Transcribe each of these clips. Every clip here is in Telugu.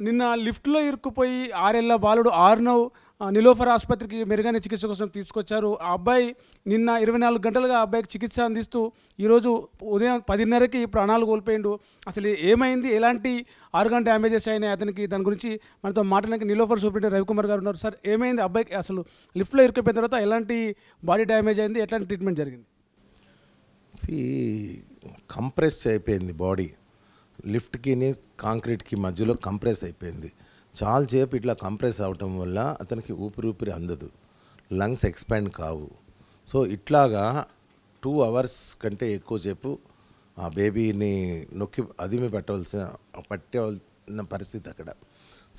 నిన్న లిఫ్ట్లో ఇరుక్కుపోయి 6 ఏళ్ల బాలుడు ఆర్నవ్ నిలోఫర్ ఆసుపత్రికి మెరుగైన చికిత్స కోసం తీసుకొచ్చారు. ఆ అబ్బాయి నిన్న 24 గంటలుగా ఆ అబ్బాయికి చికిత్స అందిస్తూ ఈరోజు ఉదయం 10:30కి ప్రాణాలు కోల్పోయిండు. అసలు ఏమైంది, ఎలాంటి ఆర్గాన్ డ్యామేజెస్ అయినాయి అతనికి, దాని గురించి మనతో మాట్లాడడానికి నిలోఫర్ సూపరింటెండెంట్ రవికుమార్ గారు ఉన్నారు. సార్, ఏమైంది అబ్బాయికి? అసలు లిఫ్ట్లో ఇరుక్కుపోయిన తర్వాత ఎలాంటి బాడీ డ్యామేజ్ అయింది, ఎట్లాంటి ట్రీట్మెంట్ జరిగింది? కంప్రెస్ అయిపోయింది బాడీ. లిఫ్ట్కి కాంక్రీట్కి మధ్యలో కంప్రెస్ అయిపోయింది. చాలాసేపు ఇట్లా కంప్రెస్ అవటం వల్ల అతనికి ఊపిరి అందదు, లంగ్స్ ఎక్స్పాండ్ కావు. సో ఇట్లాగా 2 అవర్స్ కంటే ఎక్కువసేపు ఆ బేబీని నొక్కి అదిమి పట్టవలసిన పరిస్థితి అక్కడ.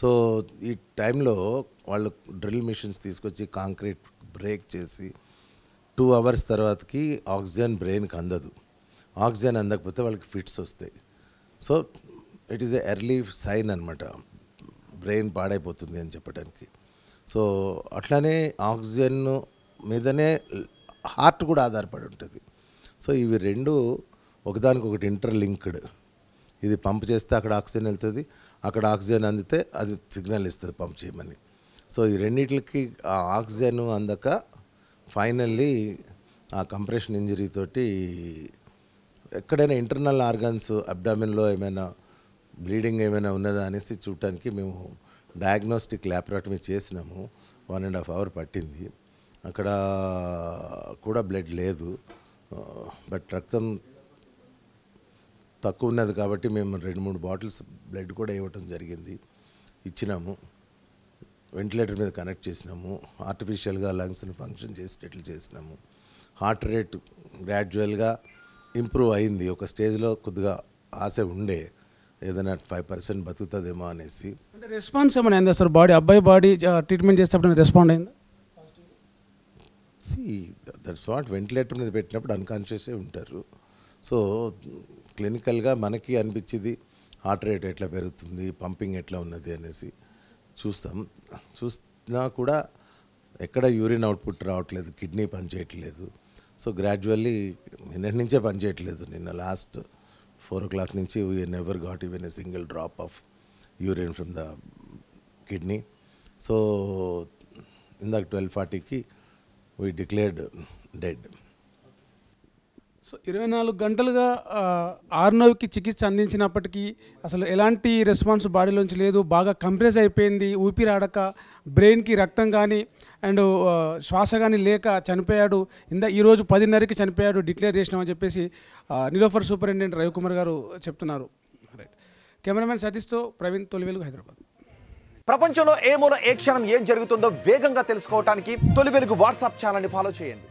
సో ఈ టైంలో వాళ్ళు డ్రిల్ మిషన్స్ తీసుకొచ్చి కాంక్రీట్ బ్రేక్ చేసి 2 అవర్స్ తర్వాతకి ఆక్సిజన్ బ్రెయిన్కి అందదు. ఆక్సిజన్ అందకపోతే వాళ్ళకి ఫిట్స్ వస్తాయి. So it is early sign అనమాట, బ్రెయిన్ పాడైపోతుంది అని చెప్పడానికి. సో అట్లానే ఆక్సిజన్ మీదనే హార్ట్ కూడా ఆధారపడి ఉంటుంది. సో ఇవి రెండు ఒకదానికొకటి ఇంటర్లింక్డ్. ఇది పంప్ చేస్తే అక్కడ ఆక్సిజన్ వెళ్తుంది, అక్కడ ఆక్సిజన్ అందితే అది సిగ్నల్ ఇస్తుంది పంప్ చేయమని. సో ఈ రెండింటికి ఆ ఆక్సిజన్ అందక ఫైనల్లీ ఆ కంప్రెషన్ ఇంజరీ తోటి ఎక్కడైనా ఇంటర్నల్ ఆర్గన్స్ అబ్డామిన్లో ఏమైనా బ్లీడింగ్ ఏమైనా ఉన్నదా అనేసి చూడటానికి మేము డయాగ్నోస్టిక్ ల్యాబొరేటమీ చేసినాము. 1.5 hours పట్టింది. అక్కడ కూడా బ్లడ్ లేదు, బట్ రక్తం తక్కువ ఉన్నది కాబట్టి మేము 2-3 బాటిల్స్ బ్లడ్ కూడా ఇవ్వటం జరిగింది. ఇచ్చినాము, వెంటిలేటర్ మీద కనెక్ట్ చేసినాము, ఆర్టిఫిషియల్గా లంగ్స్ని ఫంక్షన్ చేసేటట్లు చేసినాము. హార్ట్ రేట్ గ్రాడ్యువల్గా ఇంప్రూవ్ అయింది. ఒక స్టేజ్లో కొద్దిగా ఆశ ఉండే ఏదైనా 5% బతుకుతుందేమో అనేసి. అంటే రెస్పాన్స్ ఏమైనా అయిందా సార్? అబ్బాయి బాడీ ట్రీట్మెంట్ చేసేటప్పుడు రెస్పాండ్ అయిందా? దట్స్ వాట్, వెంటిలేటర్ మీద పెట్టినప్పుడు అన్కాన్షియసే ఉంటారు. సో క్లినికల్గా మనకి అనిపించింది హార్ట్ రేట్ ఎట్లా పెరుగుతుంది, పంపింగ్ ఎట్లా ఉన్నది అనేసి చూసినా కూడా ఎక్కడ యూరిన్ అవుట్పుట్ రావట్లేదు, కిడ్నీ పనిచేయట్లేదు. సో గ్రాడ్యువల్లీ నిన్నటి నుంచే పనిచేయట్లేదు. నిన్న లాస్ట్ 4 o'clock నుంచి we never got even a single drop of urine from the kidney. So ఇందాక 12:40కి వీ డిక్లేర్డ్ డెడ్. సో 24 గంటలుగా ఆర్నవ్కి చికిత్స అందించినప్పటికీ అసలు ఎలాంటి రెస్పాన్స్ బాడీలోంచి లేదు. బాగా కంప్రెస్ అయిపోయింది, ఊపిరాడక, బ్రెయిన్కి రక్తం కానీ అండ్ శ్వాస కానీ లేక చనిపోయాడు. ఈరోజు 10:30కి చనిపోయాడు, డిక్లేర్ చేసినామని చెప్పేసి నిలోఫర్ సూపరింటెండెంట్ రవికుమార్ గారు చెప్తున్నారు. రైట్, కెమెరామెన్ సతీష్తో ప్రవీణ్, తొలి వెలుగు, హైదరాబాద్. ప్రపంచంలో ఏ మూల ఏ క్షణం ఏం జరుగుతుందో వేగంగా తెలుసుకోవడానికి తొలి వెలుగు వాట్సాప్ ఛానల్ని ఫాలో చేయండి.